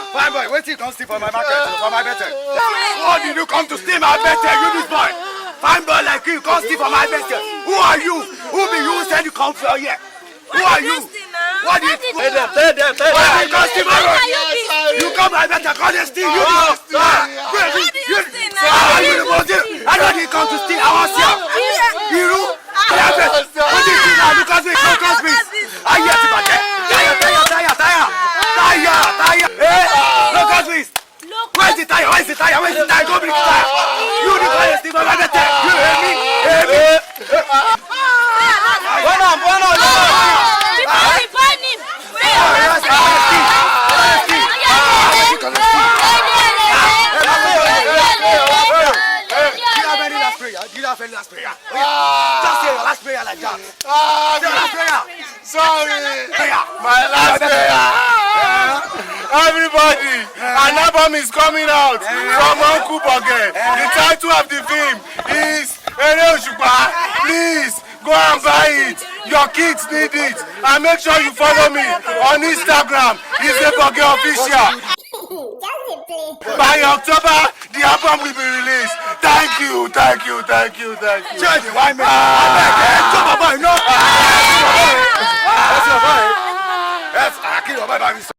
Fine boy, wait till you come steal for my market, for my better. What did you come to steal my better, you this boy? Fine boy like you, come steal for my better. Who are you? Who be you said you come from here? Who are you? What did you tell them? Why did you come steal my better? You come my better, come and steal. You come steal. I know you come to steal. I want you. You? What did you do? Look at me, look at me. I hear you back there. Tire. Hey, look at this. Where's the tire? Where's the tire? Where's the tire? Go bring the tire. You the tire, Steve. I'm not there. You hear me? Hear me? Burn on. Burn him. Do you have any last prayer? Just say your last prayer like that. Say your last prayer. Sorry. My last prayer. Everybody, an album is coming out from Uncle Boge. The title of the film is Ere Osupa. Please go and buy it. Your kids need it. And make sure you follow me on Instagram. It's the Boge Official. By October, the album will be released. Thank you. Charlie, why me? I beg, no. That's your boy. That's I kill your boy.